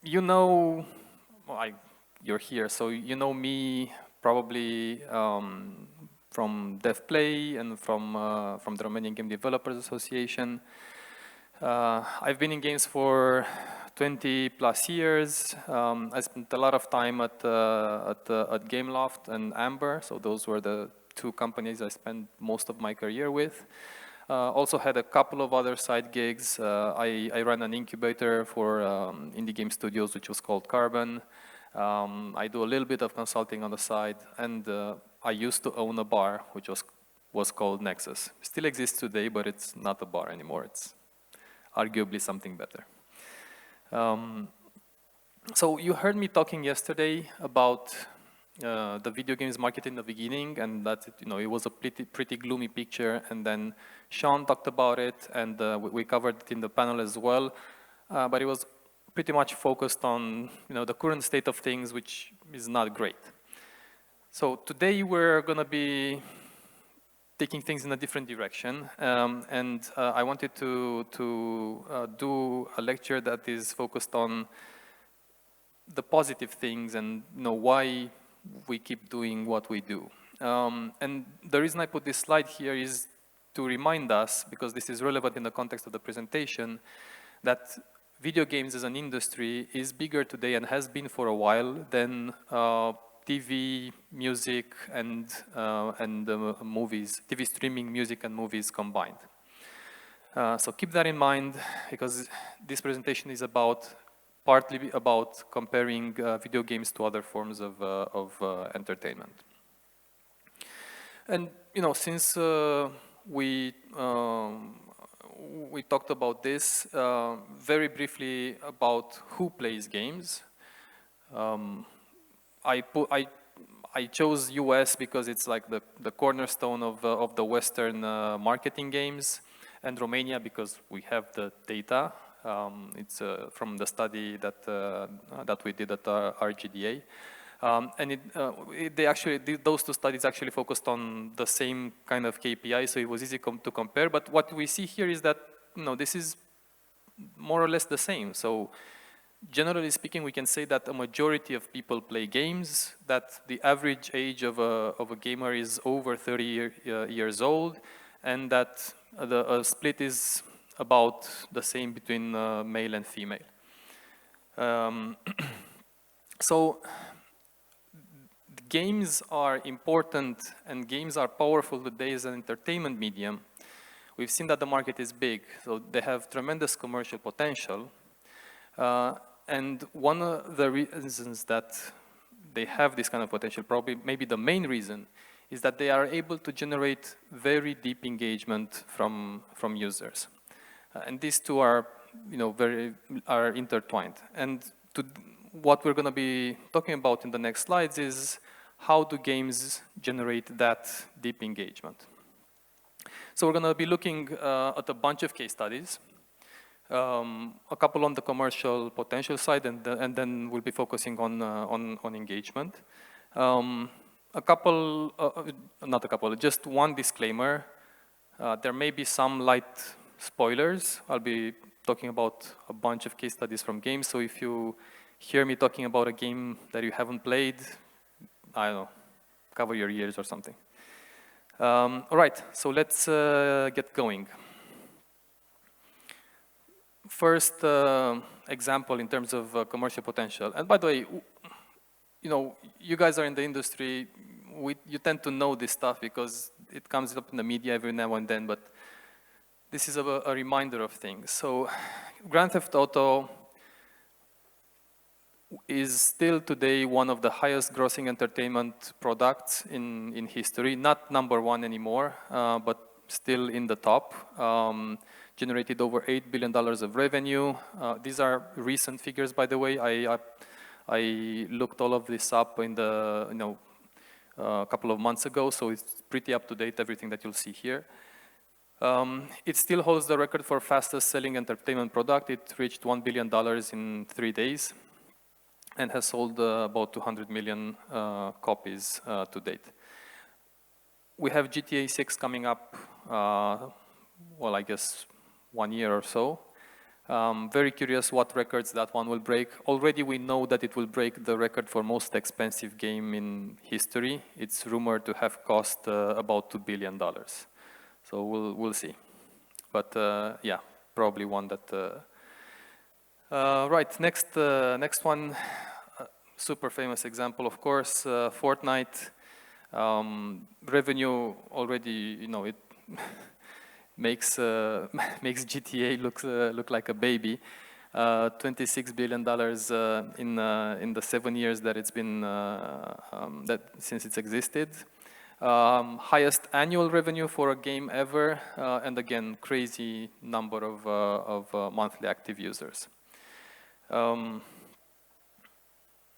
you know, well, you're here, so you know me probably from Dev.Play and from the Romanian Game Developers Association. I've been in games for 20 plus years. I spent a lot of time at Gameloft and Amber, so those were the two companies I spent most of my career with. Also had a couple of other side gigs. I ran an incubator for indie game studios, which was called Carbon. I do a little bit of consulting on the side, and I used to own a bar, which was called Nexus. Still exists today, but it's not a bar anymore. It's arguably something better. So you heard me talking yesterday about the video games market in the beginning, and that it was a pretty gloomy picture. And then Sean talked about it, and we covered it in the panel as well. But it was pretty much focused on the current state of things, which is not great. So today we're going to be taking things in a different direction, and I wanted to do a lecture that is focused on the positive things and why we keep doing what we do. And the reason I put this slide here is to remind us, because this is relevant in the context of the presentation, that video games as an industry is bigger today and has been for a while than TV, music, and movies, TV streaming, music, and movies combined. So keep that in mind, because this presentation is partly about comparing video games to other forms of entertainment. And since we talked about this, very briefly about who plays games. I chose US because it's like the cornerstone of the Western marketing games, and Romania because we have the data. It's from the study that we did at RGDA, and those two studies actually focused on the same kind of KPI, so it was easy to compare. But what we see here is that this is more or less the same. So generally speaking, we can say that a majority of people play games, that the average age of a gamer is over 30 years old, and that the split is about the same between male and female. So games are important and games are powerful today as an entertainment medium. We've seen that the market is big, so they have tremendous commercial potential. And one of the reasons that they have this kind of potential, probably maybe the main reason, is that they are able to generate very deep engagement from users. And these two are, are intertwined. And what we're going to be talking about in the next slides is how do games generate that deep engagement. So we're going to be looking at a bunch of case studies, a couple on the commercial potential side, and then we'll be focusing on engagement. Just one disclaimer. There may be some light spoilers. I'll be talking about a bunch of case studies from games, so if you hear me talking about a game that you haven't played, I don't know, cover your ears or something. All right, so let's get going. First example in terms of commercial potential. And by the way, you guys are in the industry, you tend to know this stuff because it comes up in the media every now and then, but this is a reminder of things. So Grand Theft Auto is still today one of the highest grossing entertainment products in history, not number one anymore, but still in the top. Generated over $8 billion of revenue. These are recent figures, by the way. I looked all of this up in the a couple of months ago, so it's pretty up to date, everything that you'll see here. It still holds the record for fastest selling entertainment product. It reached $1 billion in 3 days and has sold about 200 million copies to date. We have GTA 6 coming up, well, I guess 1 year or so. Very curious what records that one will break. Already we know that it will break the record for most expensive game in history. It's rumored to have cost about $2 billion. So we'll see. But yeah, probably one that... right, next one, super famous example, of course, Fortnite. Revenue already, you know, it makes GTA look like a baby. $26 billion in the 7 years that it's been since it's existed. Highest annual revenue for a game ever, and again, crazy number of monthly active users.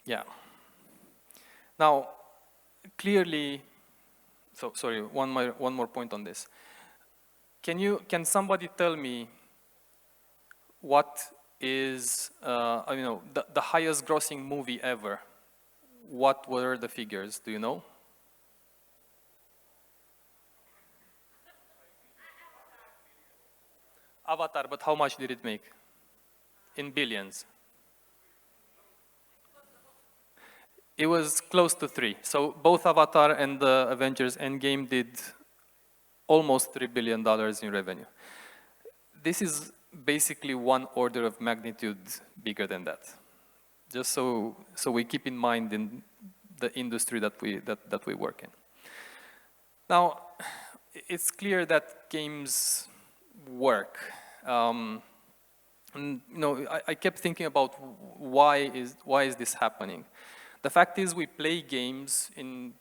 Yeah. Now, clearly, so sorry, one more point on this. Can somebody tell me what is the highest grossing movie ever? What were the figures? Do you know? Avatar, but how much did it make? In billions. It was close to 3. So both Avatar and the Avengers Endgame did almost $3 billion in revenue. This is basically one order of magnitude bigger than that. Just so we keep in mind in the industry that we work in. Now, it's clear that games work. And, you know, I kept thinking about why is this happening. The fact is, we play games in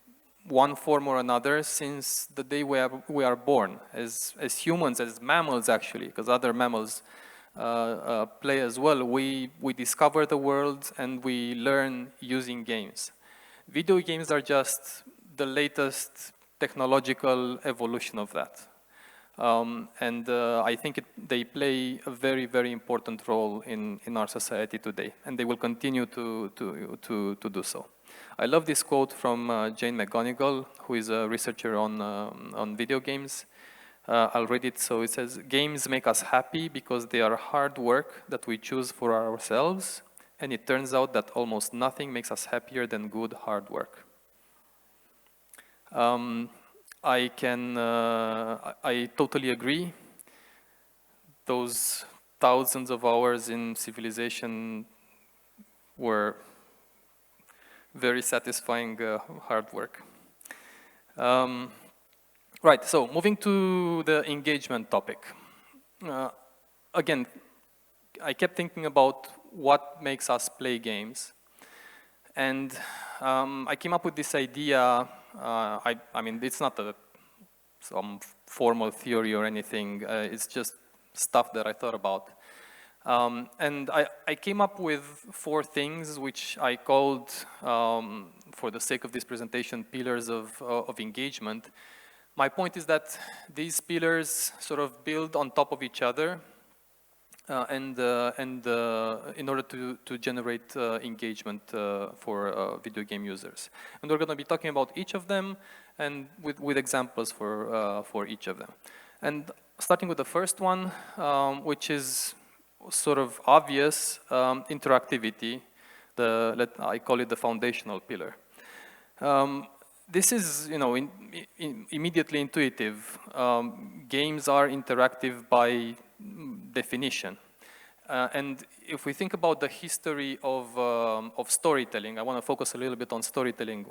one form or another since the day we are born, as humans, as mammals actually, because other mammals play as well. We discover the world and we learn using games. Video games are just the latest technological evolution of that. I think they play a very, very important role in our society today, and they will continue to do so. I love this quote from Jane McGonigal, who is a researcher on video games. I'll read it. So it says, "Games make us happy because they are hard work that we choose for ourselves, and it turns out that almost nothing makes us happier than good hard work." I totally agree. Those thousands of hours in civilization were very satisfying hard work. Right, so moving to the engagement topic. Again, I kept thinking about what makes us play games. And I came up with this idea. I mean, it's not some formal theory or anything. It's just stuff that I thought about. And I came up with 4 things which I called, for the sake of this presentation, pillars of engagement. My point is that these pillars sort of build on top of each other in order to generate engagement for video game users. And we're going to be talking about each of them and with examples for each of them. And starting with the first one, which is sort of obvious, interactivity. I call it the foundational pillar. This is, you know, immediately intuitive. Games are interactive by definition. And if we think about the history of storytelling, I want to focus a little bit on storytelling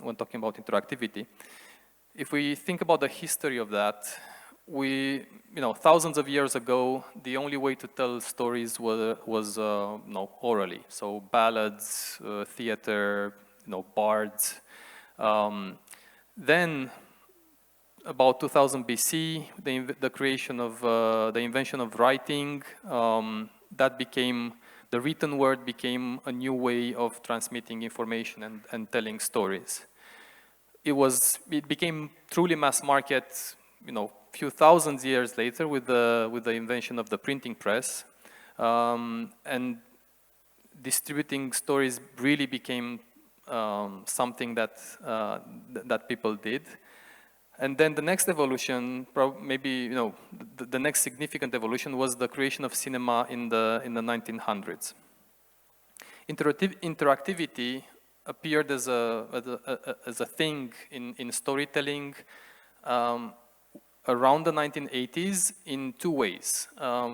when talking about interactivity. If we think about the history of that, thousands of years ago, the only way to tell stories was orally. So ballads, theater, bards. Then, about 2000 BC, the invention of writing, the written word became a new way of transmitting information and telling stories. It became truly mass market, few thousand years later with the invention of the printing press, and distributing stories really became something that people did. And then the next evolution, maybe the next significant evolution was the creation of cinema in the 1900s. Interactivity appeared as a thing in storytelling around the 1980s in two ways.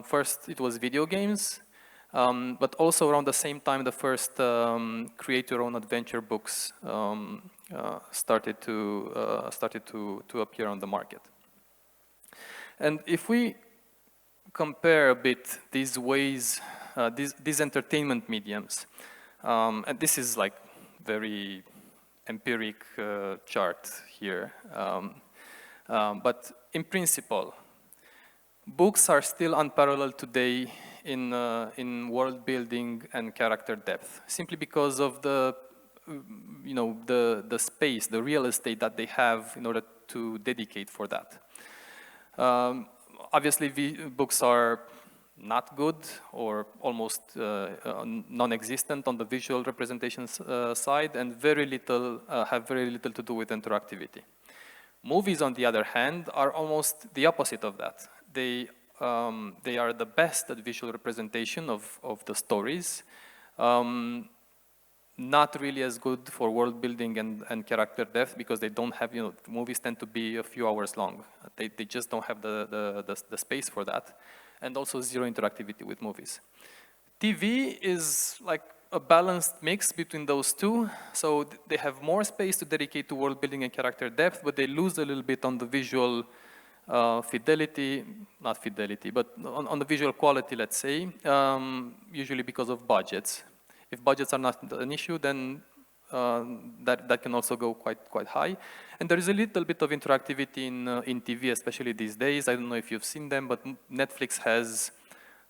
First, it was video games, but also around the same time, the first create-your-own adventure books started to appear on the market. And if we compare a bit these ways, these entertainment mediums, and this is like very empiric chart here, but in principle, books are still unparalleled today in world building and character depth, simply because of the space, the real estate that they have in order to dedicate for that. Obviously, books are not good or almost non-existent on the visual representations side, and have very little to do with interactivity. Movies, on the other hand, are almost the opposite of that. They are the best at visual representation of the stories, not really as good for world building and character depth, because they don't have, movies tend to be a few hours long. They just don't have the space for that, and also zero interactivity with movies. TV is like a balanced mix between those two, so they have more space to dedicate to world building and character depth, but they lose a little bit on the visual fidelity, not fidelity, but on the visual quality, let's say, usually because of budgets. If budgets are not an issue, then that can also go quite high. And there is a little bit of interactivity in TV, especially these days. I don't know if you've seen them, but Netflix has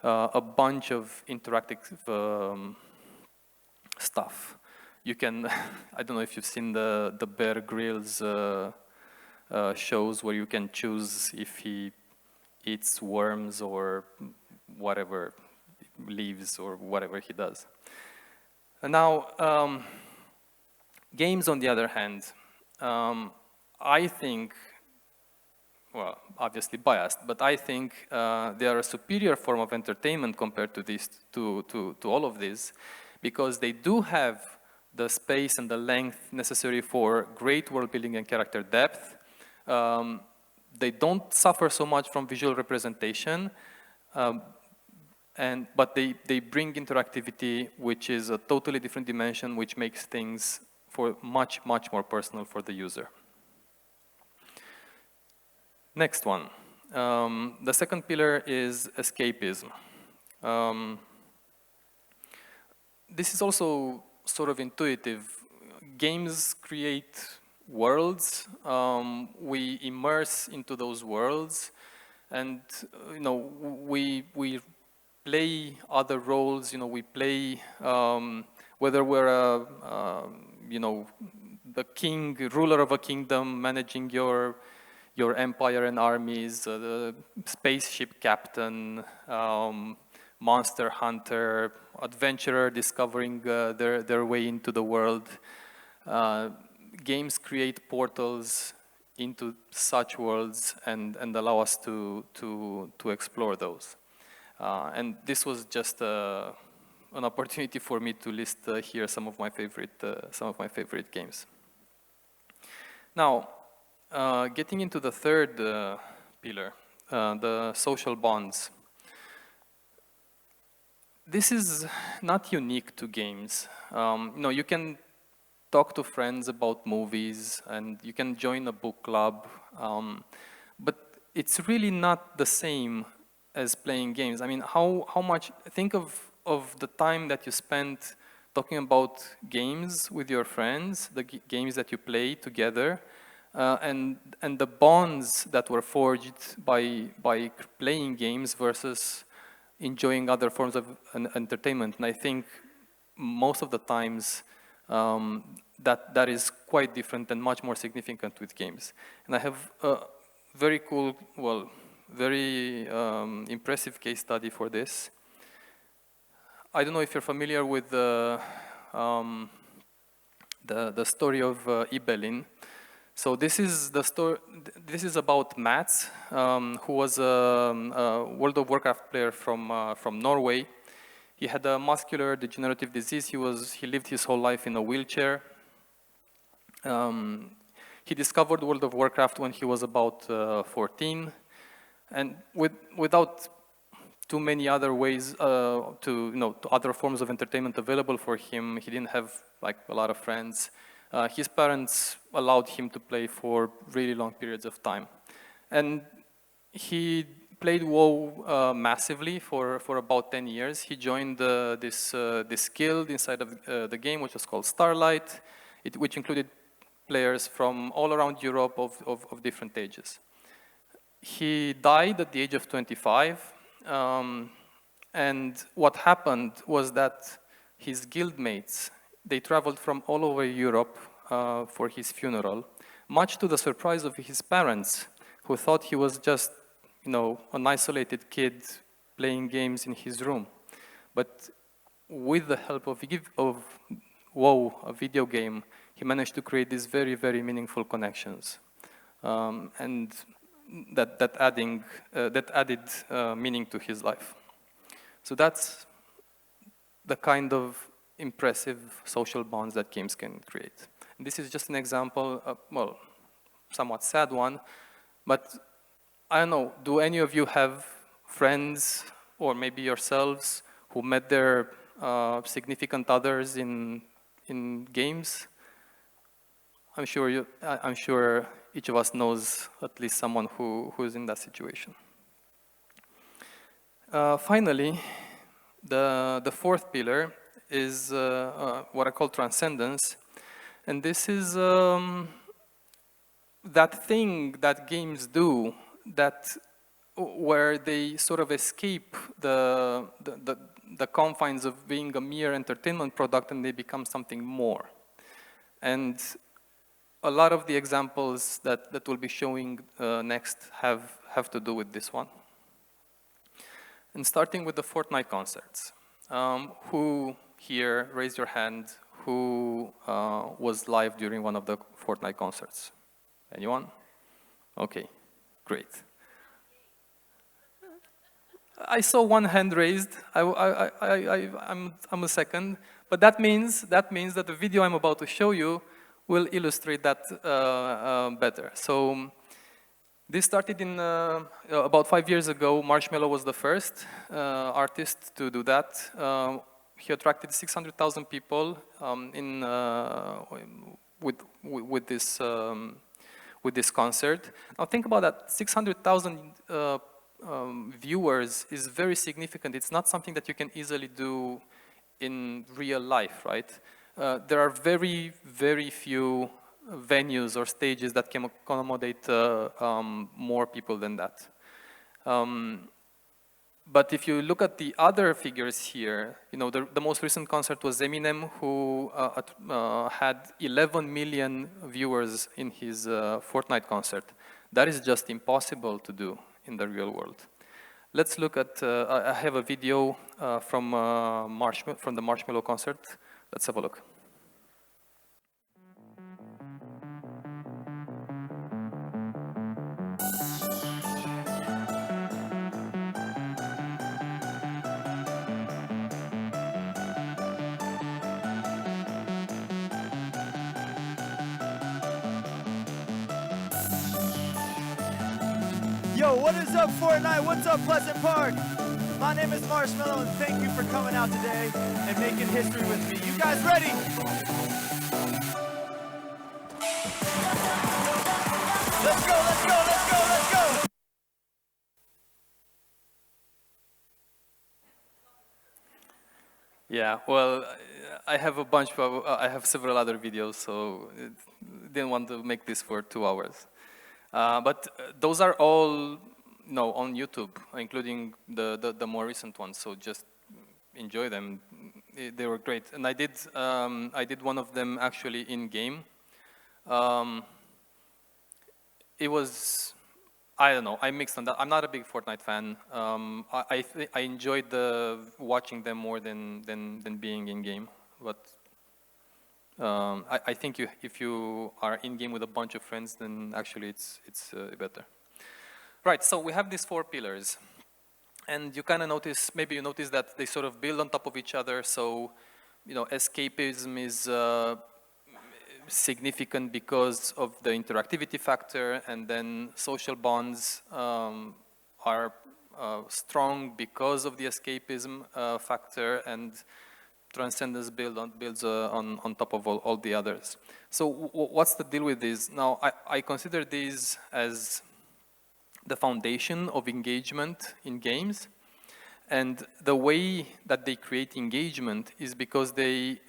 a bunch of interactive stuff. You can, I don't know if you've seen the Bear Grylls shows where you can choose if he eats worms or whatever, leaves or whatever he does. And now, games on the other hand, I think, well, obviously biased, but I think they are a superior form of entertainment compared to to all of this, because they do have the space and the length necessary for great world building and character depth. They don't suffer so much from visual representation, but they bring interactivity, which is a totally different dimension, which makes things much more personal for the user. Next one. The second pillar is escapism. This is also sort of intuitive. Games create worlds. We immerse into those worlds, and we play other roles. We play whether we're the king, ruler of a kingdom, managing your empire and armies, the spaceship captain, monster hunter, adventurer discovering their way into the world. Games create portals into such worlds and allow us to explore those. And this was just an opportunity for me to list here some of my favorite games. Now, getting into the third pillar, the social bonds. This is not unique to games. You can talk to friends about movies, and you can join a book club, but it's really not the same as playing games. I mean, how much, think of the time that you spent talking about games with your friends, the games that you play together, and the bonds that were forged by playing games versus enjoying other forms of entertainment. And I think most of the times that is quite different and much more significant with games. And I have a very cool, well, very impressive case study for this. I don't know if you're familiar with the story of Ibelin. So this is the story. This is about Mats, who was a World of Warcraft player from Norway. He had a muscular degenerative disease. He lived his whole life in a wheelchair. He discovered World of Warcraft when he was about 14, and without too many other ways to other forms of entertainment available for him, he didn't have like a lot of friends. His parents allowed him to play for really long periods of time, and he played WoW massively for about 10 years. He joined this guild inside of the game, which was called Starlight, which included players from all around Europe of different ages. He died at the age of 25, and what happened was that his guildmates, they traveled from all over Europe for his funeral, much to the surprise of his parents, who thought he was just, an isolated kid playing games in his room. But with the help of WoW, a video game, he managed to create these very, very meaningful connections, and that added meaning to his life. So that's the kind of impressive social bonds that games can create. And this is just an example, well, somewhat sad one, but I don't know, do any of you have friends, or maybe yourselves, who met their significant others in games? I'm sure each of us knows at least someone who's in that situation. Finally, the fourth pillar is what I call transcendence, and this is that thing that games do, where they sort of escape the confines of being a mere entertainment product and they become something more. And a lot of the examples that we'll be showing next have to do with this one. And starting with the Fortnite concerts. Who here, raise your hand, who was live during one of the Fortnite concerts? Anyone? Okay, great. I saw one hand raised. I'm a second, but that means that the video I'm about to show you will illustrate that better. So this started in about 5 years ago. Marshmello was the first artist to do that. He attracted 600,000 people with this concert. Now think about that. 600,000 viewers is very significant. It's not something that you can easily do in real life, right? There are very, very few venues or stages that can accommodate more people than that. But if you look at the other figures here, the most recent concert was Eminem, who had 11 million viewers in his Fortnite concert. That is just impossible to do in the real world. Let's look at, I have a video from the Marshmello concert. Let's have a look. Yo, what is up, Fortnite? What's up, Pleasant Park? My name is Marshmello, and thank you for coming out today and making history with me. You guys ready? Let's go, let's go, let's go, let's go! Yeah, well, I have several other videos, so didn't want to make this for 2 hours. But those are all on YouTube, including the more recent ones. So just enjoy them; they were great. And I did one of them actually in game. It was, I don't know, I mixed on that. I'm not a big Fortnite fan. I enjoyed watching them more than being in game. But I think if you are in game with a bunch of friends, then actually it's better. Right, so we have these 4 pillars. And you kind of notice, maybe you notice that they sort of build on top of each other. So, you know, escapism is significant because of the interactivity factor, and then social bonds are strong because of the escapism factor, and transcendence builds on top of all the others. So what's the deal with this? Now, I consider these as the foundation of engagement in games. And the way that they create engagement is because these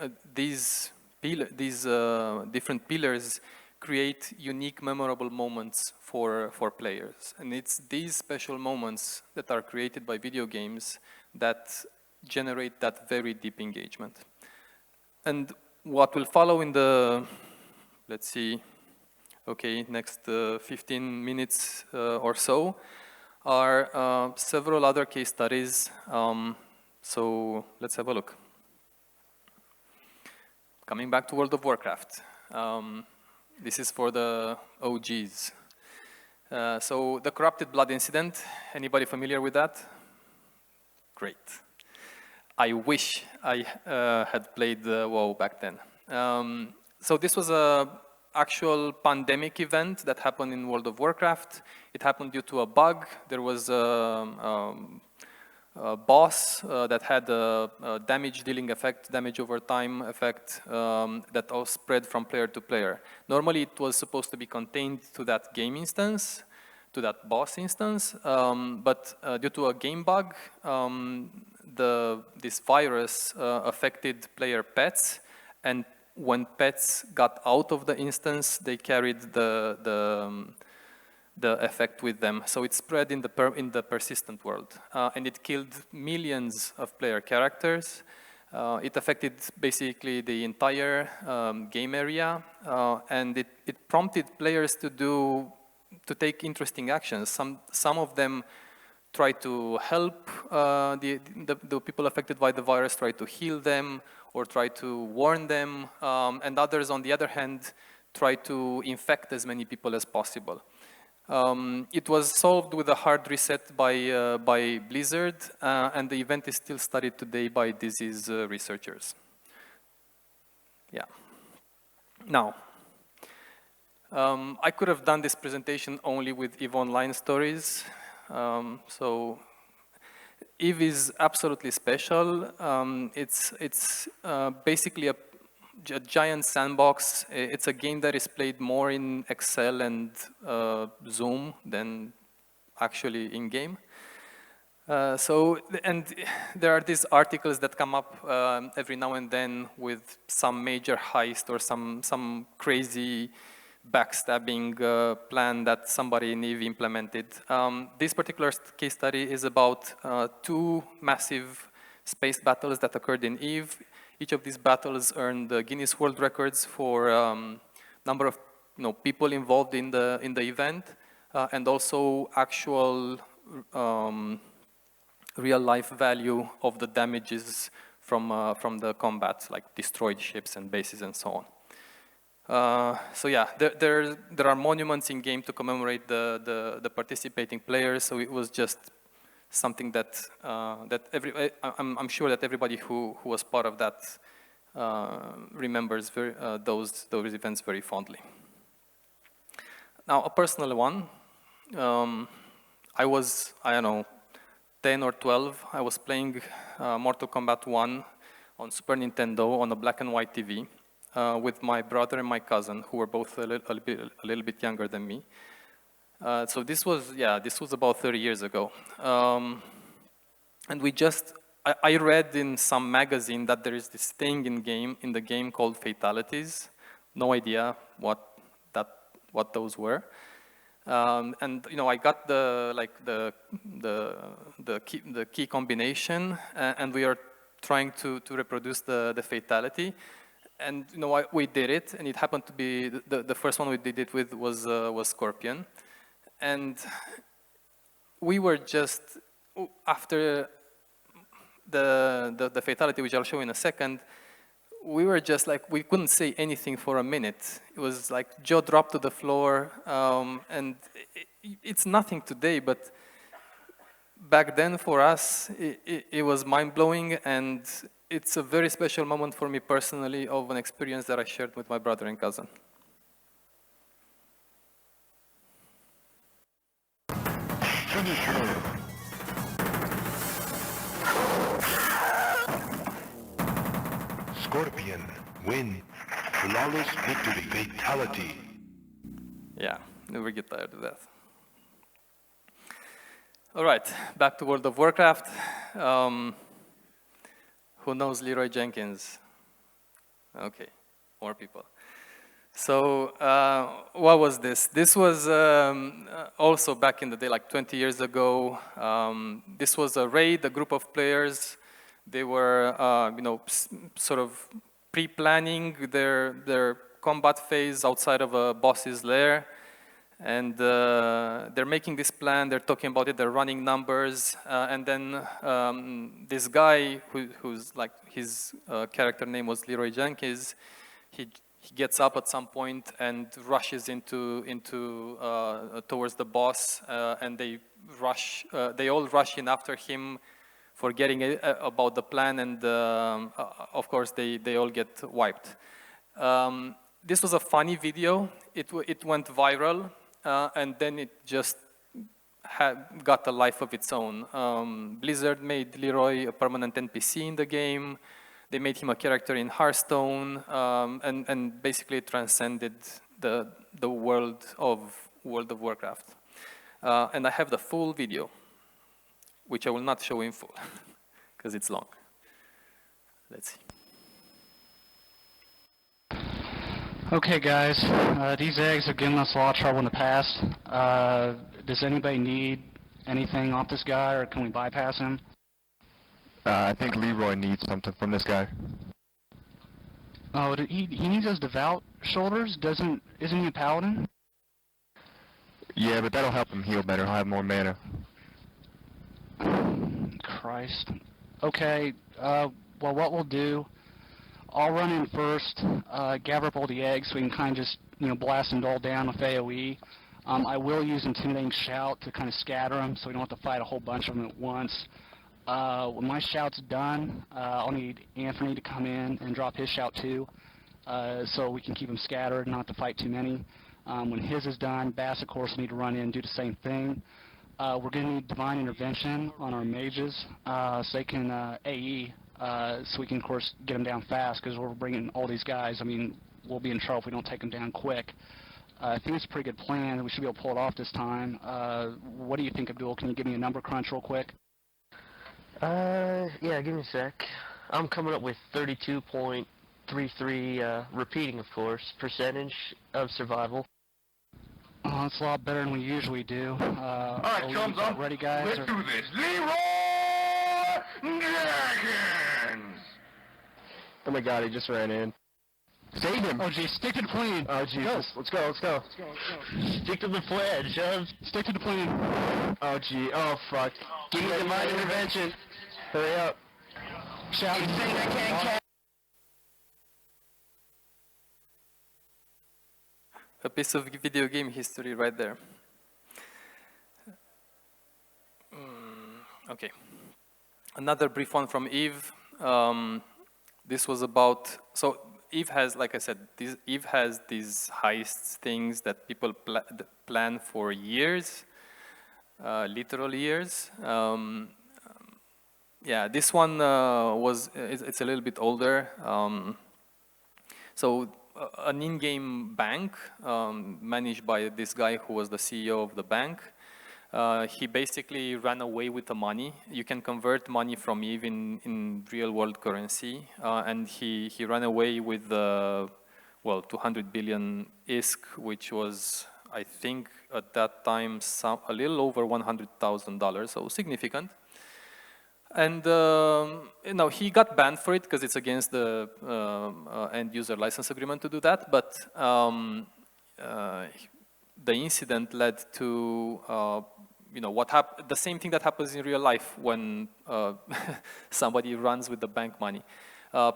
different pillars create unique, memorable moments for players. And it's these special moments that are created by video games that generate that very deep engagement. And what will follow in the, let's see, okay, next 15 minutes or so, are several other case studies. So let's have a look. Coming back to World of Warcraft. This is for the OGs. So the Corrupted Blood incident, anybody familiar with that? Great. I wish I had played WoW back then. So this was a actual pandemic event that happened in World of Warcraft. It happened due to a bug. There was a boss that had a damage dealing effect, damage over time effect that all spread from player to player. Normally it was supposed to be contained to that game instance, to that boss instance, but due to a game bug, this virus affected player pets, and when pets got out of the instance, they carried the effect with them. So it spread in the persistent world, and it killed millions of player characters. It affected basically the entire game area, and it prompted players to take interesting actions. Some of them try to help the people affected by the virus, try to heal them, or try to warn them, and others, on the other hand, try to infect as many people as possible. It was solved with a hard reset by Blizzard, and the event is still studied today by disease researchers. Yeah. Now, I could have done this presentation only with EVE Online stories. So EVE is absolutely special. It's basically a giant sandbox. It's a game that is played more in Excel and Zoom than actually in game. And there are these articles that come up every now and then with some major heist or some crazy backstabbing plan that somebody in EVE implemented. This particular case study is about 2 massive space battles that occurred in EVE. Each of these battles earned Guinness World Records for number of people involved in the event, and also actual real-life value of the damages from the combat, like destroyed ships and bases and so on. So yeah, there are monuments in game to commemorate the participating players. So it was just something that I'm sure that everybody who was part of that remembers those events very fondly. Now, a personal one. I don't know, 10 or 12. I was playing Mortal Kombat 1 on Super Nintendo on a black and white TV. With my brother and my cousin, who were both a little bit younger than me. So this was about 30 years ago. And I read in some magazine that there is this thing in the game called fatalities. No idea what those were. And I got the key combination, and we are trying to reproduce the fatality. And we did it, and it happened to be the first one we did it with was Scorpion, and we were just after the fatality, which I'll show in a second. we were just like, we couldn't say anything for a minute. It was like jaw dropped to the floor, and it's nothing today, but back then for us, it was mind-blowing, and it's a very special moment for me personally of an experience that I shared with my brother and cousin. Scorpion, win. Flawless victory, fatality. Yeah, never get tired of that. All right, back to World of Warcraft. Who knows Leroy Jenkins? Okay, more people. So what was this? This was also back in the day, like 20 years ago. This was a raid, a group of players. They were, sort of pre-planning their combat phase outside of a boss's lair. And they're making this plan, they're talking about it, they're running numbers. And then this guy, who's like, his character name was Leroy Jenkins, he gets up at some point and rushes towards the boss, and they all rush in after him, forgetting about the plan, and of course they all get wiped. This was a funny video. It went viral, and then it just got a life of its own. Blizzard made Leroy a permanent NPC in the game. They made him a character in Hearthstone, and basically transcended the world of World of Warcraft. And I have the full video, which I will not show in full, because it's long. Let's see. Okay, guys, these eggs have given us a lot of trouble in the past. Does anybody need anything off this guy, or can we bypass him? I think Leroy needs something from this guy. Oh, he needs those devout shoulders? Isn't he a paladin? Yeah, but that'll help him heal better. He'll have more mana. Christ. Okay, well, what we'll do, I'll run in first, gather up all the eggs so we can kind of just, blast them all down with AoE. I will use Intimidating Shout to kind of scatter them so we don't have to fight a whole bunch of them at once. When my shout's done, I'll need Anthony to come in and drop his shout too, so we can keep them scattered and not have to fight too many. When his is done, Bass, of course, will need to run in and do the same thing. We're going to need Divine Intervention on our mages, so they can AE, so we can, of course, get them down fast, because we're bringing all these guys. I mean, we'll be in trouble if we don't take them down quick. I think it's a pretty good plan. We should be able to pull it off this time. What do you think, Abdul? Can you give me a number crunch real quick? Yeah, give me a sec. I'm coming up with 32.33, repeating, of course, percentage of survival. Oh, that's a lot better than we usually do. Alright, chums, ready, guys? let's do this. Leroy Jenkins! Oh my god, he just ran in. Save him! Oh, gee, stick to the plan. Oh Jesus, let's go. Stick to the plan, Shove. Stick to the plan. Oh gee, oh fuck. Give me Divine Intervention. Hurry up. Shout. A piece of video game history right there. Okay. Another brief one from Eve. This was about, so Eve has, like I said, Eve has these heists things that people plan for years, literal years. Yeah, this one it's a little bit older. So an in-game bank managed by this guy who was the CEO of the bank. He basically ran away with the money. You can convert money from Eve in real-world currency, and he ran away with 200 billion ISK, which was, I think, at that time a little over $100,000, so significant. And he got banned for it because it's against the end-user license agreement to do that. But the incident led to the same thing that happens in real life when somebody runs with the bank money.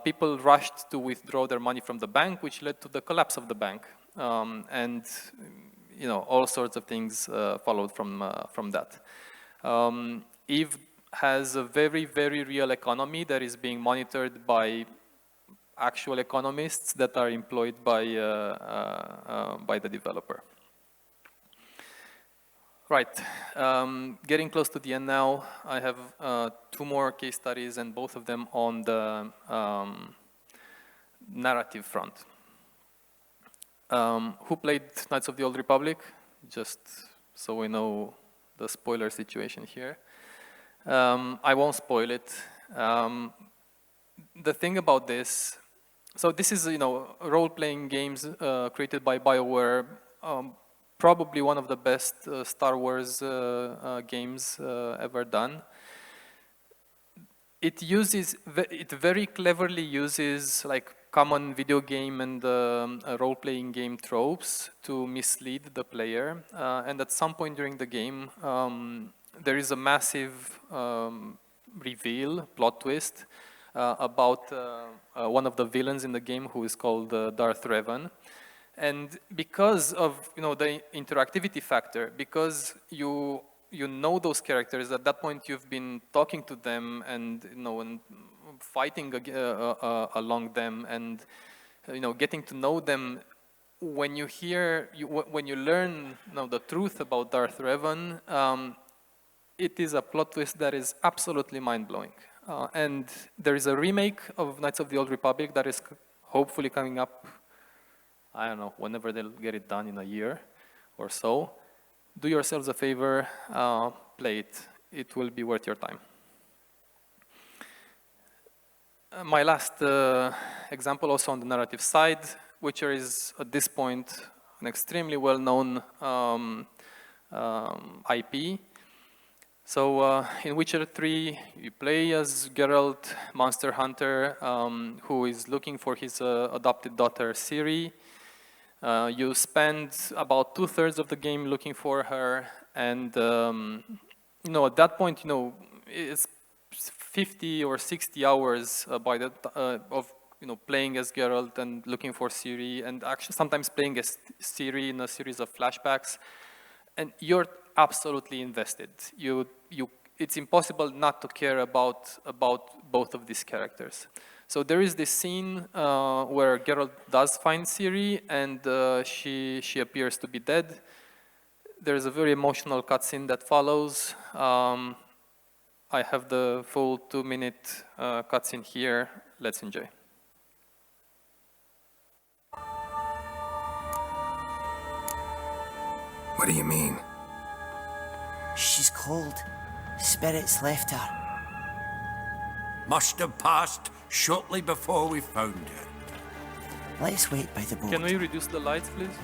people rushed to withdraw their money from the bank, which led to the collapse of the bank. And all sorts of things followed from that. Eve has a very, very real economy that is being monitored by actual economists that are employed by the developer. Right, getting close to the end now. I have 2 more case studies, and both of them on the narrative front. Who played Knights of the Old Republic? Just so we know the spoiler situation here. I won't spoil it. The thing about this, so this is, role-playing games created by BioWare, probably one of the best Star Wars games ever done. It very cleverly uses like common video game and role-playing game tropes to mislead the player. And at some point during the game, there is a massive reveal, plot twist, about one of the villains in the game who is called Darth Revan. And because of the interactivity factor, because you know those characters, at that point you've been talking to them and and fighting along them, and getting to know them. When you learn the truth about Darth Revan, it is a plot twist that is absolutely mind-blowing. And there is a remake of Knights of the Old Republic that is hopefully coming up, I don't know, whenever they'll get it done, in a year or so. Do yourselves a favor, play it. It will be worth your time. My last example, also on the narrative side, Witcher is at this point an extremely well-known IP. So in Witcher 3, you play as Geralt, monster hunter, who is looking for his adopted daughter Ciri. You spend about 2/3 of the game looking for her, and at that point, it's 50 or 60 hours of playing as Geralt and looking for Ciri, and actually sometimes playing as Ciri in a series of flashbacks, and you're absolutely invested. It's impossible not to care about both of these characters. So there is this scene where Geralt does find Ciri, and she appears to be dead. There's a very emotional cutscene that follows. I have the full 2-minute cutscene here. Let's enjoy. What do you mean? She's cold. Spirits left her. Must have passed shortly before we found her. Let's wait by the boat. Can we reduce the lights, please?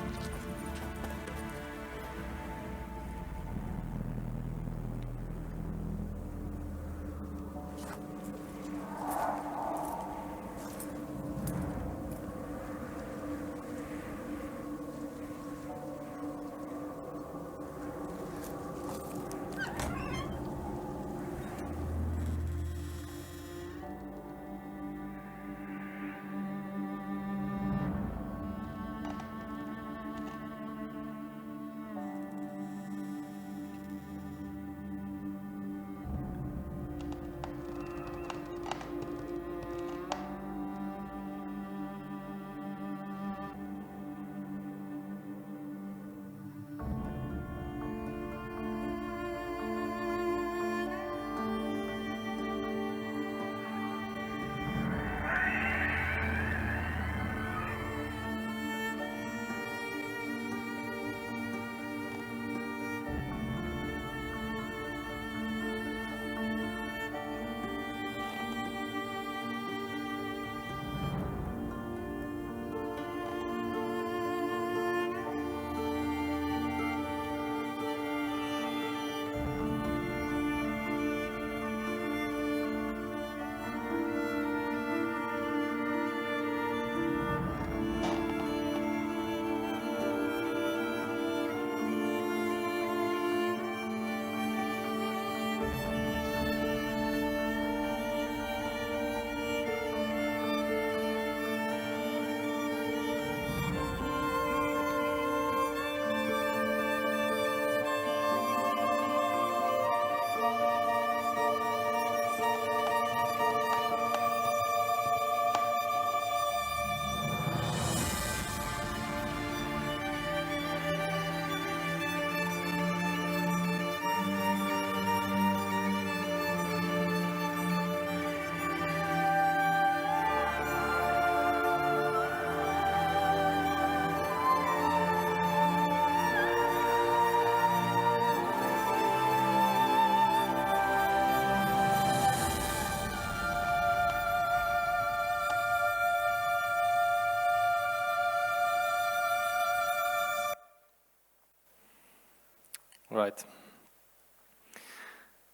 Right.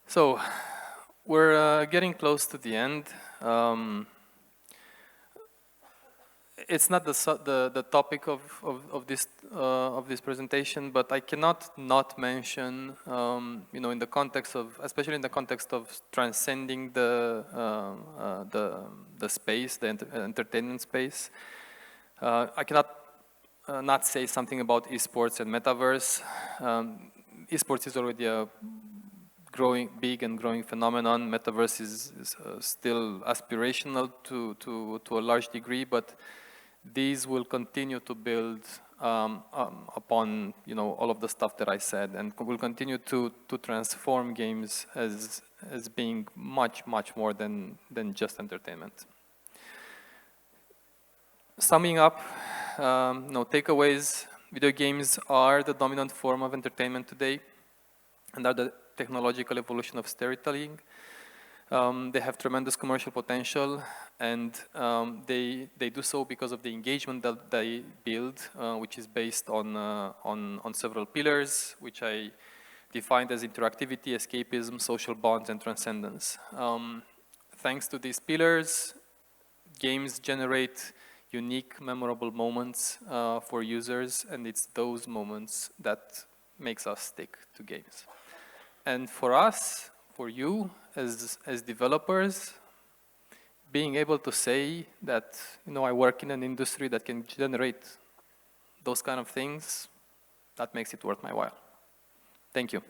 So we're getting close to the end. It's not the topic of this presentation, but I cannot not mention, you know, in the context of, especially in the context of transcending the space, the entertainment space. I cannot not say something about esports and metaverse. Esports is already a big and growing phenomenon. Metaverse is still aspirational to a large degree, but these will continue to build upon, you know, all of the stuff that I said, and will continue to transform games as being much more than just entertainment. Summing up, no takeaways. Video games are the dominant form of entertainment today, and are the technological evolution of storytelling. They have tremendous commercial potential, and they do so because of the engagement that they build, which is based on several pillars, which I defined as interactivity, escapism, social bonds, and transcendence. Thanks to these pillars, games generate unique, memorable moments for users, and it's those moments that makes us stick to games. And for us, for you, as developers, being able to say that, you know, I work in an industry that can generate those kind of things, that makes it worth my while. Thank you.